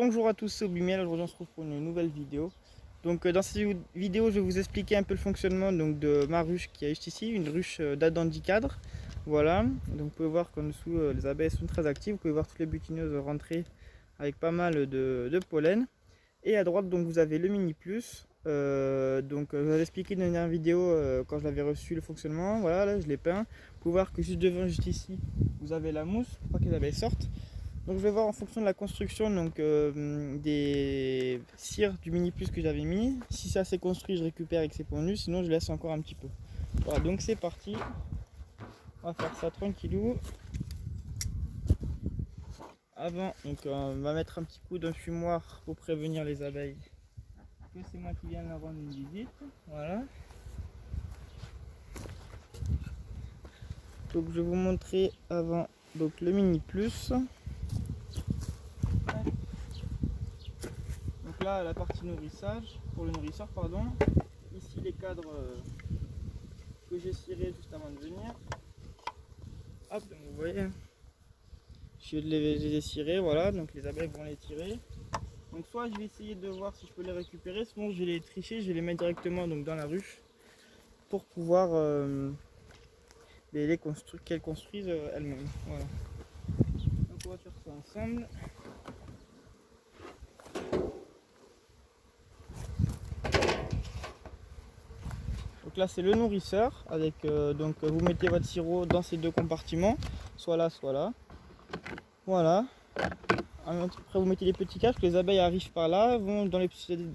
Bonjour à tous, c'est Obumiel. Aujourd'hui on se retrouve pour une nouvelle vidéo. Donc dans cette vidéo je vais vous expliquer un peu le fonctionnement de ma ruche qui est juste ici, une ruche d'Adandicadre. Voilà, donc vous pouvez voir qu'en dessous les abeilles sont très actives, vous pouvez voir toutes les butineuses rentrer avec pas mal de pollen. Et à droite donc vous avez le mini plus. Je vous avais expliqué dans une dernière vidéo quand je l'avais reçu le fonctionnement. Voilà, là je l'ai peint. Vous pouvez voir que juste devant, juste ici, vous avez la mousse pour pas que les abeilles sortent. Donc je vais voir en fonction de la construction des cires du mini plus que j'avais mis. Si ça s'est construit, je récupère avec ses pondus, sinon je laisse encore un petit peu. Voilà, donc c'est parti. On va faire ça tranquillou. Avant, on va mettre un petit coup d'un fumoir pour prévenir les abeilles que c'est moi qui viens leur rendre une visite. Voilà. Donc je vais vous montrer avant donc le mini plus. Donc là la partie nourrissage, pour le nourrisseur pardon. Ici les cadres que j'ai cirés juste avant de venir. Hop, donc vous voyez, je les ai cirés, voilà, donc les abeilles vont les tirer. Donc soit je vais essayer de voir si je peux les récupérer, sinon je vais les tricher, je vais les mettre directement donc, dans la ruche pour pouvoir qu'elles construisent elles-mêmes. Voilà. Donc on va faire ça ensemble. Donc là c'est le nourrisseur avec vous mettez votre sirop dans ces deux compartiments, soit là, soit là. Voilà. Après vous mettez les petits cages, que les abeilles arrivent par là, vont dans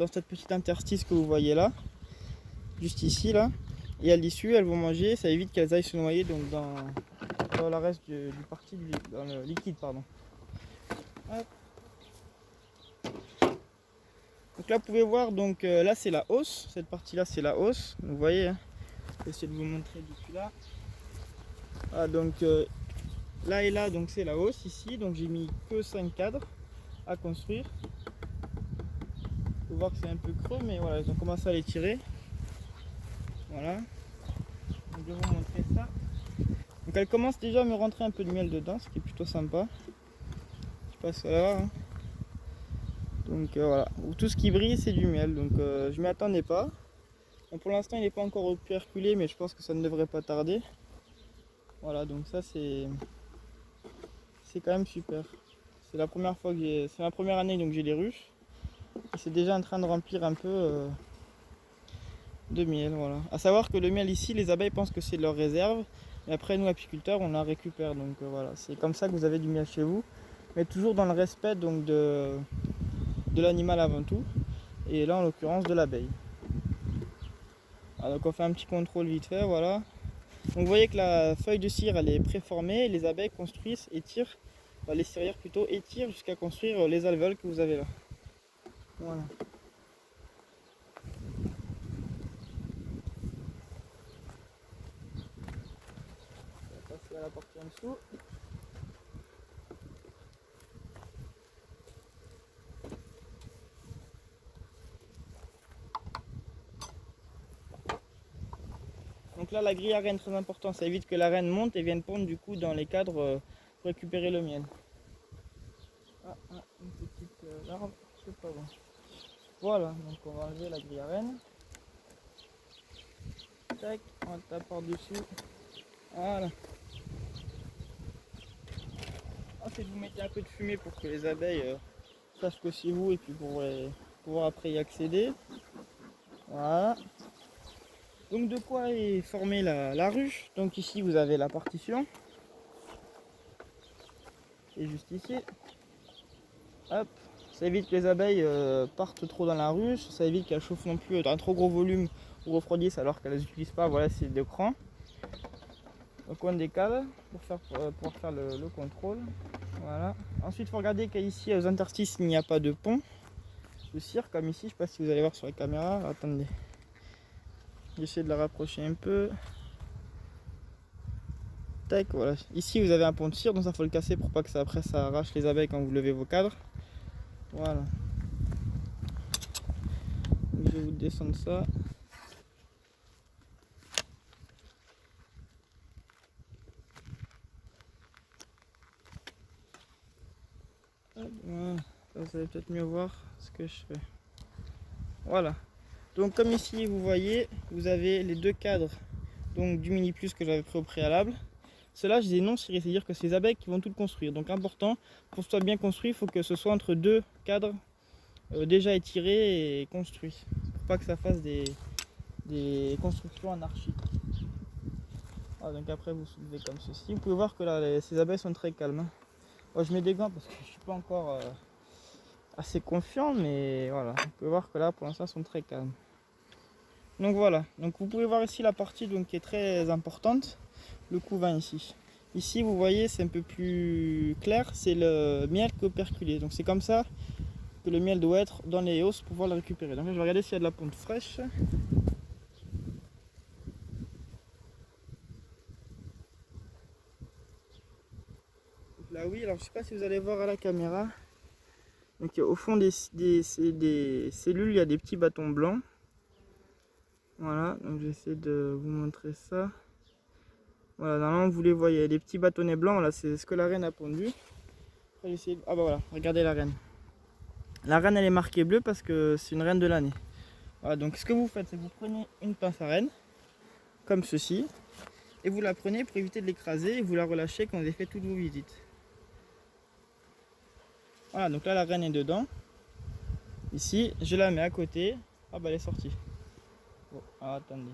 cette petite interstice que vous voyez là, juste ici là, et à l'issue elles vont manger, ça évite qu'elles aillent se noyer donc dans le reste dans le liquide pardon. Hop. Donc là vous pouvez voir donc là c'est la hausse, cette partie là c'est la hausse, vous voyez, hein. Je vais essayer de vous montrer depuis là. Ah, donc là et là donc c'est la hausse ici, donc j'ai mis que 5 cadres à construire. Faut voir que c'est un peu creux, mais voilà, ils ont commencé à les tirer. Voilà. Donc je vais vous montrer ça. Donc elle commence déjà à me rentrer un peu de miel dedans, ce qui est plutôt sympa. Je passe là. Hein. Donc voilà. Tout ce qui brille c'est du miel. Donc je m'y attendais pas. Donc, pour l'instant il n'est pas encore perculé, mais je pense que ça ne devrait pas tarder. Voilà, donc ça c'est quand même super. C'est la première fois que c'est ma première année donc j'ai les ruches. Et c'est déjà en train de remplir un peu de miel, voilà. À savoir que le miel ici, les abeilles pensent que c'est leur réserve, mais après nous apiculteurs, on la récupère. Donc voilà, c'est comme ça que vous avez du miel chez vous, mais toujours dans le respect donc de l'animal avant tout, et là en l'occurrence de l'abeille. Donc on fait un petit contrôle vite fait, voilà. Donc vous voyez que la feuille de cire elle est préformée, les abeilles construisent et tirent, les cirières plutôt, étirent jusqu'à construire les alvéoles que vous avez là. Voilà. On va passer à la partie en dessous. Donc là la grille à reine très important, ça évite que la reine monte et vienne pondre du coup dans les cadres pour récupérer le miel. Ah, une petite larve, c'est pas bon. Voilà, donc on va enlever la grille à reine. Tac, on tape par-dessus. Voilà. Ensuite vous mettez un peu de fumée pour que les abeilles sachent que c'est vous et puis pour pouvoir après y accéder. Voilà. Donc de quoi est formée la ruche. Donc ici vous avez la partition. Et juste ici. Hop. Ça évite que les abeilles partent trop dans la ruche. Ça évite qu'elles chauffent non plus un trop gros volume ou refroidissent alors qu'elles n'utilisent pas. Voilà, c'est deux crans. Au coin des caves pour faire le contrôle. Voilà. Ensuite il faut regarder qu'ici aux interstices il n'y a pas de pont de cire comme ici. Je ne sais pas si vous allez voir sur la caméra. Attendez. J'essaie de la rapprocher un peu. Tac, voilà. Ici vous avez un pont de cire, donc ça faut le casser pour pas que ça après ça arrache les abeilles quand vous levez vos cadres. Voilà. Donc, je vais vous descendre ça. Hop, voilà. Vous allez peut-être mieux voir ce que je fais. Voilà. Donc comme ici vous voyez, vous avez les deux cadres donc, du mini plus que j'avais pris au préalable. Ceux-là je les ai non cirés, c'est-à-dire que c'est les abeilles qui vont tout construire. Donc important, pour que ce soit bien construit, il faut que ce soit entre deux cadres déjà étirés et construits. Pour pas que ça fasse des constructions anarchiques. Voilà, donc après vous soulevez comme ceci. Vous pouvez voir que là ces abeilles sont très calmes. Hein. Moi je mets des gants parce que je suis pas encore assez confiant, mais voilà. Vous pouvez voir que là pour l'instant elles sont très calmes. Donc voilà, donc vous pouvez voir ici la partie donc, qui est très importante, le couvain ici. Ici vous voyez c'est un peu plus clair, c'est le miel coperculé. Donc c'est comme ça que le miel doit être dans les hausses pour pouvoir le récupérer. Donc là, je vais regarder s'il y a de la ponte fraîche. Donc là oui, alors je sais pas si vous allez voir à la caméra. Donc au fond des cellules, il y a des petits bâtons blancs. Voilà, donc j'essaie de vous montrer ça. Voilà, normalement vous les voyez, les petits bâtonnets blancs, là c'est ce que la reine a pondu. Après, ah bah voilà, regardez la reine. La reine elle est marquée bleue parce que c'est une reine de l'année. Voilà, donc ce que vous faites, c'est que vous prenez une pince à reine, comme ceci, et vous la prenez pour éviter de l'écraser et vous la relâchez quand vous avez fait toutes vos visites. Voilà, donc là la reine est dedans. Ici, je la mets à côté. Ah bah elle est sortie. Bon, alors attendez.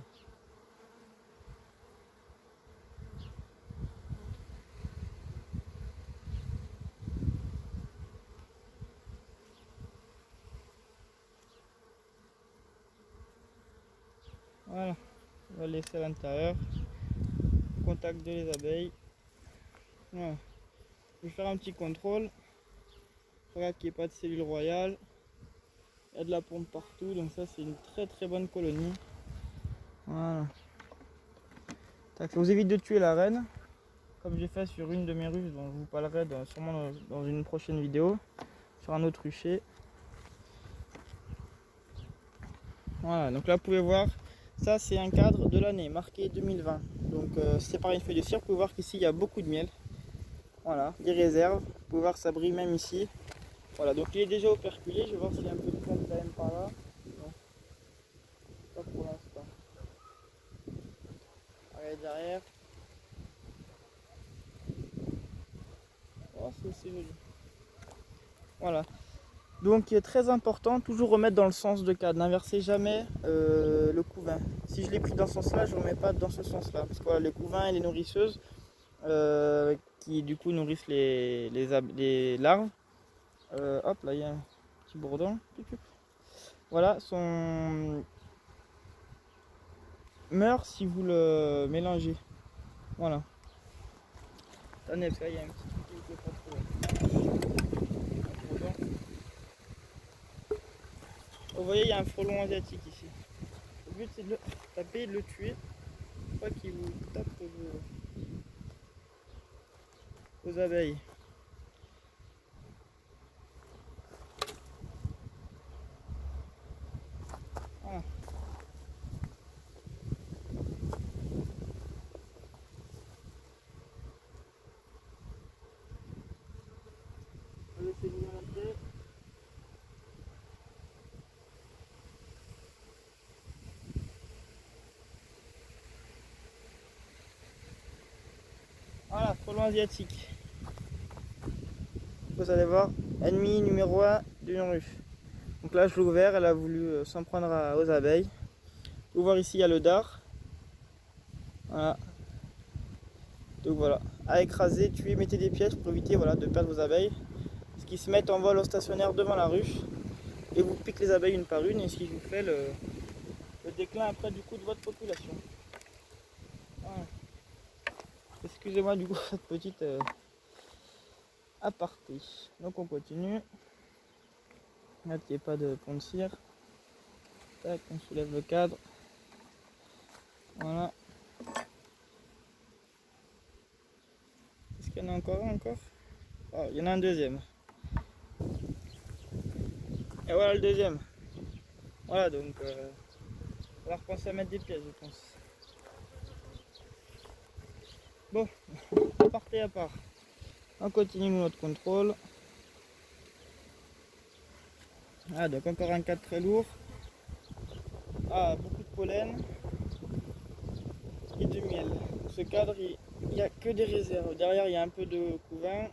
Voilà, on va le laisser à l'intérieur. Contact de les abeilles. Voilà. Je vais faire un petit contrôle. Regarde qu'il n'y ait pas de cellules royales. Il y a de la pompe partout, donc ça c'est une très bonne colonie. Voilà. Tac, ça vous évite de tuer la reine, comme j'ai fait sur une de mes ruches dont je vous parlerai sûrement dans une prochaine vidéo, sur un autre rucher. Voilà, donc là vous pouvez voir, ça c'est un cadre de l'année, marqué 2020. Donc c'est par une feuille de cire, vous pouvez voir qu'ici il y a beaucoup de miel. Voilà, des réserves, vous pouvez voir que ça brille même ici. Voilà, donc il est déjà operculé, je vais voir s'il y a un peu de pompe quand même par là. Non, pas pour l'instant. Regardez derrière. Oh, c'est joli. Voilà. Donc il est très important, toujours remettre dans le sens de cadre. N'inversez jamais le couvain. Si je l'ai pris dans ce sens-là, je ne remets pas dans ce sens-là. Parce que voilà, les couvains et les nourrisseuses qui du coup nourrissent les larves. Hop, là il y a un petit bourdon. Voilà, meurt si vous le mélangez. Voilà. Attendez, parce que là il y a un petit truc qui est pas trop. Vous voyez, il y a un frelon asiatique ici. Le but c'est de le taper et de le tuer. Pas qu'il vous tape vos abeilles. Voilà. On va essayer de vous montrer. Voilà, frelon asiatique. Vous allez voir, ennemi numéro 1 d'une ruche. Donc là je l'ai ouvert, elle a voulu s'en prendre aux abeilles. Vous pouvez voir ici il y a le dard. Voilà. Donc voilà, à écraser, tuer, mettez des pièges pour éviter voilà, de perdre vos abeilles. Parce qu'ils se mettent en vol au stationnaire devant la ruche et vous piquent les abeilles une par une et ce qui vous fait le déclin après du coup de votre population. Voilà. Excusez-moi du coup cette petite aparté. Donc on continue. Là qu'il n'y ait pas de pont de cire. Tac, on soulève le cadre. Voilà. Est-ce qu'il y en a encore un encore? Oh, il y en a un deuxième. Et voilà le deuxième. Voilà donc on va repenser à mettre des pièces je pense. Bon, partez à part. On continue notre contrôle. Ah, donc encore un cadre très lourd. Ah, beaucoup de pollen et de miel. Ce cadre, il n'y a que des réserves. Derrière, il y a un peu de couvain.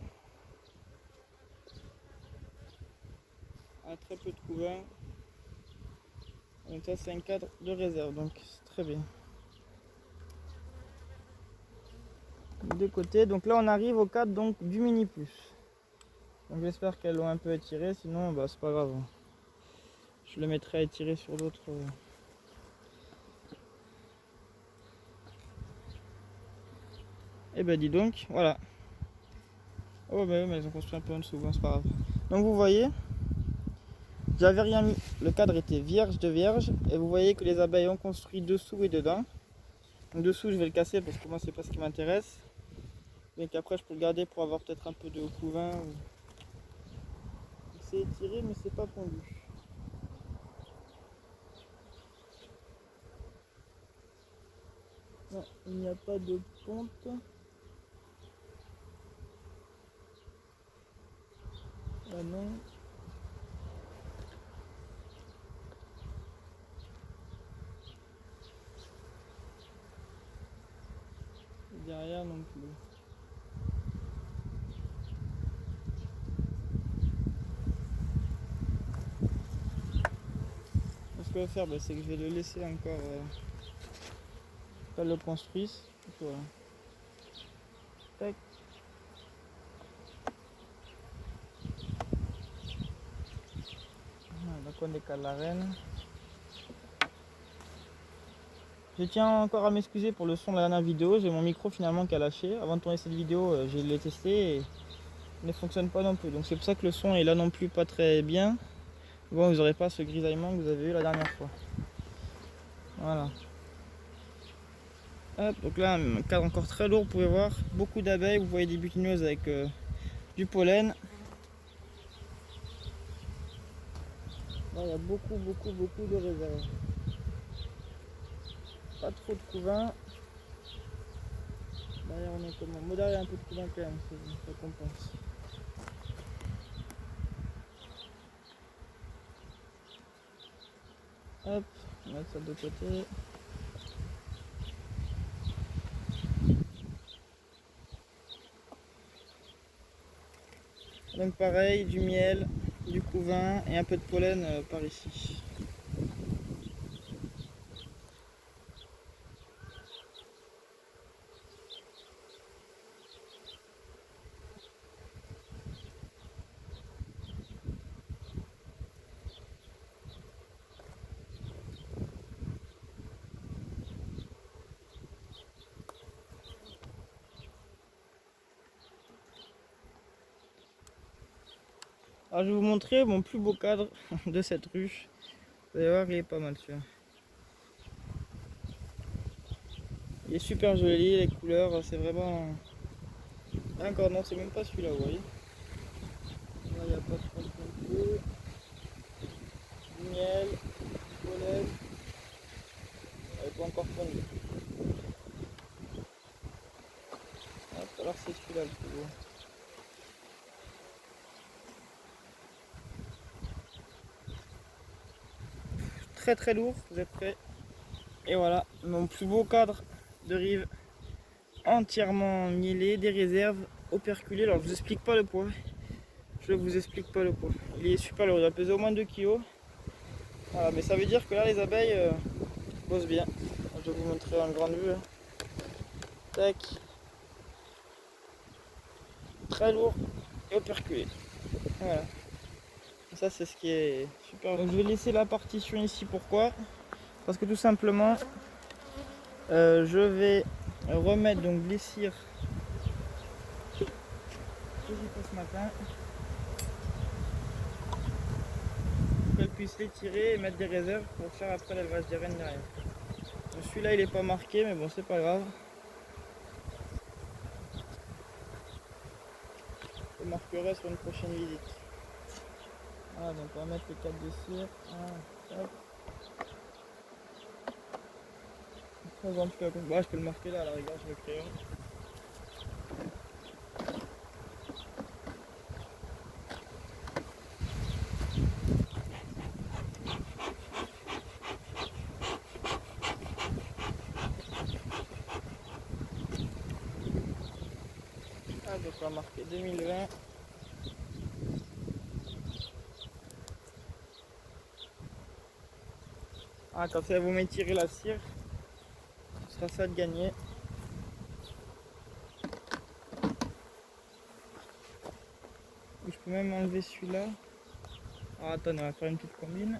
Très peu de couvain. Donc ça, c'est un cadre de réserve, donc c'est très bien. De côté, donc là on arrive au cadre donc du mini plus. Donc j'espère qu'elles l'ont un peu étiré, sinon bah, c'est pas grave. Je le mettrai à étirer sur d'autres. Et ben dis donc, voilà. Oh bah oui, mais ils ont construit un peu en dessous, bon, c'est pas grave. Donc vous voyez, j'avais rien mis, le cadre était vierge de vierge, et vous voyez que les abeilles ont construit dessous et dedans. Donc dessous je vais le casser parce que moi c'est pas ce qui m'intéresse. Mais qu'après je peux le garder pour avoir peut-être un peu de couvain. C'est étiré mais c'est pas pondu. Non, il n'y a pas de ponte. Ah non. Et derrière non plus. Ce que je vais faire, c'est que je vais le laisser encore qu'elle le construise. Voilà. Tac. Voilà, donc on décale la reine. Je tiens encore à m'excuser pour le son de la dernière vidéo. J'ai mon micro finalement qui a lâché. Avant de tourner cette vidéo, je l'ai testé et il ne fonctionne pas non plus. Donc c'est pour ça que le son est là non plus pas très bien. Bon, vous n'aurez pas ce grisaillement que vous avez eu la dernière fois. Voilà. Hop, donc là, un cadre encore très lourd, vous pouvez voir. Beaucoup d'abeilles, vous voyez des butineuses avec du pollen. Là, il y a beaucoup de réserves. Pas trop de couvain. Derrière, on est comment? Moi, derrière, il y a un peu de couvain quand même, ça compense. Hop, on va mettre ça de côté. Donc pareil, du miel, du couvain et un peu de pollen par ici. Alors je vais vous montrer mon plus beau cadre de cette ruche. Vous allez voir, il est pas mal celui-là. Il est super joli, les couleurs, c'est vraiment... Encore non, c'est même pas celui-là, vous voyez. Là, il n'y a pas de fond non plus. Du miel, du pollen. Elle n'est pas encore fondue. Hop, alors c'est celui-là le plus beau. Très lourd, vous êtes prêts? Et voilà, mon plus beau cadre de rive. Entièrement mielé, des réserves, operculées. Alors je vous explique pas le poids. Je vous explique pas le poids. Il est super lourd, il va peser au moins 2 kg. Voilà, mais ça veut dire que là les abeilles bossent bien. Je vais vous montrer en grande vue. Tac. Très lourd et operculé. Voilà. Ça c'est ce qui est super. Donc je vais laisser la partition ici, pourquoi? Parce que tout simplement je vais remettre donc les cires que j'ai fait ce matin. Qu'elle puisse les tirer et mettre des réserves pour faire après l'élevage des rennes derrière. Celui-là il est pas marqué mais bon c'est pas grave. Je le marquerai sur une prochaine visite. Voilà, donc on va mettre les 4 de cire. Voilà, hop. Je peux le marquer là à la rigueur, je le crayon. On va marquer 2020. Ah, comme ça vous m'étirez la cire, ce sera ça de gagner. Je peux même enlever celui-là. Ah, attendez, on va faire une petite combine.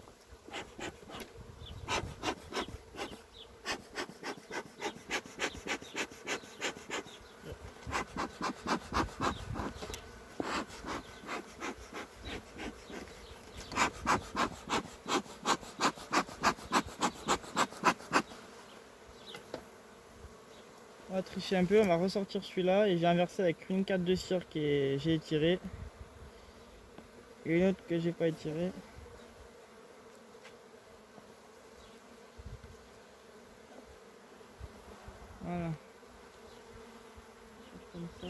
On va tricher un peu, on va ressortir celui-là et j'ai inversé avec une carte de cire que j'ai étirée et une autre que j'ai pas étirée. Voilà. Comme ça.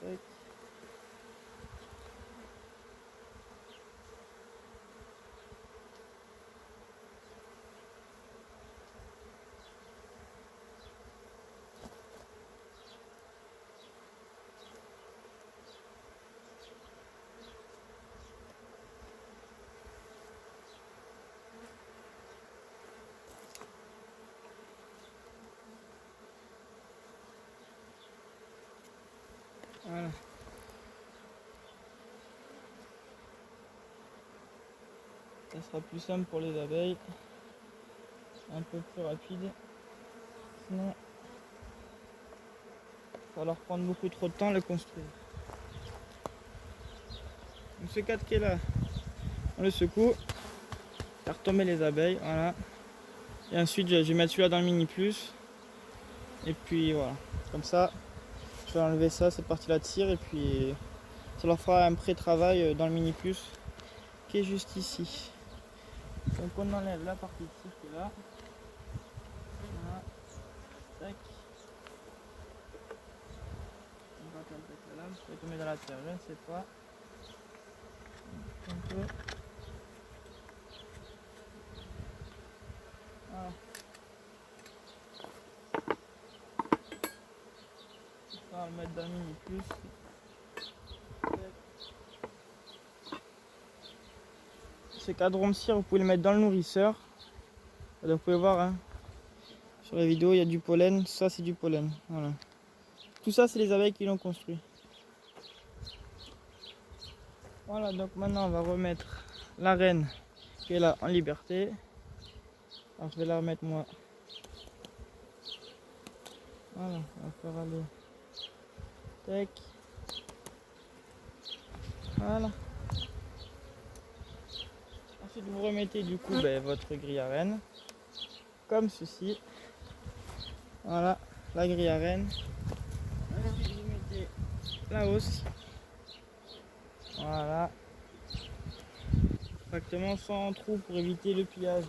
Tac. Voilà. Ça sera plus simple pour les abeilles. Un peu plus rapide. Sinon, ça va leur prendre beaucoup trop de temps à le construire. Donc ce cadre qui est là, on le secoue. Faire tomber les abeilles. Voilà. Et ensuite, je vais mettre celui-là dans le mini plus. Et puis voilà. Comme ça, je vais enlever ça, cette partie-là de cire. Et puis, ça leur fera un pré-travail dans le mini plus qui est juste ici. Donc on enlève la partie de cire qui est là. Voilà. Tac. On va avec la lame. Je vais tomber dans la terre, je ne sais pas. Un peu. Voilà. On va le mettre dans le mini plus. Ces cadrons de cire, vous pouvez les mettre dans le nourrisseur. Donc, vous pouvez voir hein, sur la vidéo, il y a du pollen. Ça, c'est du pollen. Voilà. Tout ça, c'est les abeilles qui l'ont construit. Voilà, donc maintenant, on va remettre la reine qui est là en liberté. Alors, je vais la remettre moi. Voilà, on va faire aller. Tac. Voilà. Ensuite, vous remettez du coup votre grille à reine. Comme ceci. Voilà, la grille à reine. Ensuite, vous mettez la hausse. Voilà. Exactement, sans trou pour éviter le pillage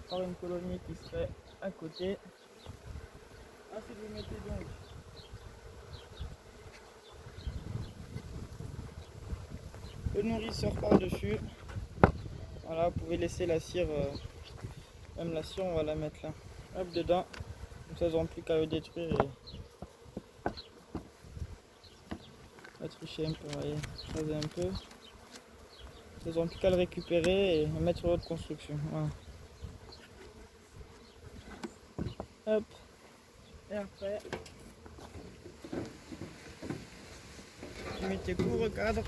par une colonie qui serait à côté. Ensuite, vous mettez donc le nourrisseur par-dessus. Voilà, vous pouvez laisser la cire, même la cire, on va la mettre là. Hop, dedans. Comme ça, ils n'auront plus qu'à le détruire et la tricher un peu, vous voyez, chaser un peu. Ils n'auront plus qu'à le récupérer et le mettre sur l'autre construction. Voilà. Hop. Et après, vous mettez couvre-cadre.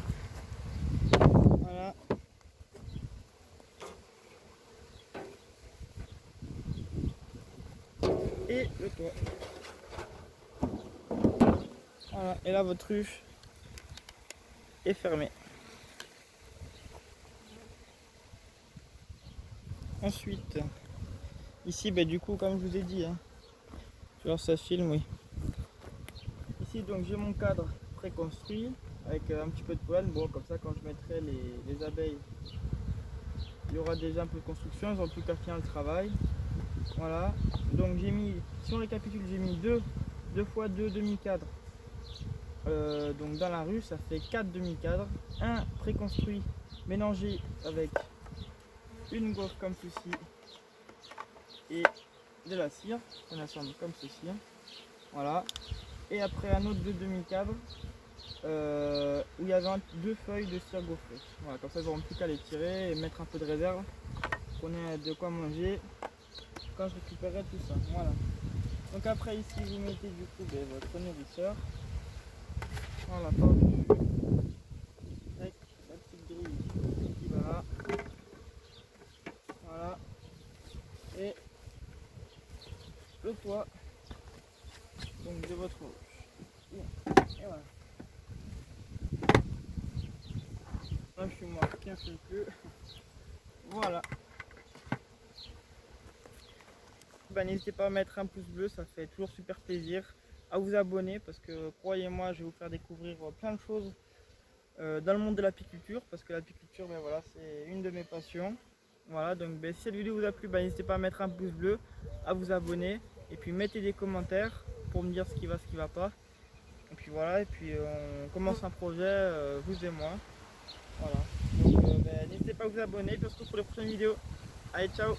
Voilà. Et le toit. Voilà. Et là, votre ruche est fermée. Ensuite, ici, du coup, comme je vous ai dit, hein, alors ça filme, oui. Ici, donc, j'ai mon cadre préconstruit avec un petit peu de poêle. Bon, comme ça, quand je mettrai les abeilles, il y aura déjà un peu de construction. Ils n'ont plus qu'à finir le travail. Voilà. Donc, j'ai mis, si on récapitule, j'ai mis 2 fois 2 demi-cadres. Donc, dans la rue, ça fait 4 demi-cadres. Un préconstruit mélangé avec une gaufre comme ceci et de la cire, on assemble comme ceci, voilà, et après un autre de demi-cadre où il y avait deux feuilles de cire gaufrée. Voilà, comme ça ils n'auront plus qu'à les tirer et mettre un peu de réserve pour qu'on ait de quoi manger quand je récupérerai tout ça. Voilà. Donc après ici vous mettez du coup votre nourrisseur. Voilà, par-dessus. Avec la petite grille qui va là. Voilà. Et le toit donc de votre ruche. Et voilà. Là je suis moi qui un seul peu. Voilà. N'hésitez pas à mettre un pouce bleu, ça fait toujours super plaisir. À vous abonner parce que croyez-moi, je vais vous faire découvrir plein de choses dans le monde de l'apiculture, parce que l'apiculture, voilà, c'est une de mes passions. Voilà, donc si cette vidéo vous a plu, n'hésitez pas à mettre un pouce bleu, à vous abonner et puis mettez des commentaires pour me dire ce qui va pas. Et puis voilà, et puis on commence un projet, vous et moi. Voilà, donc n'hésitez pas à vous abonner, puis on se retrouve pour les prochaines vidéos. Allez, ciao!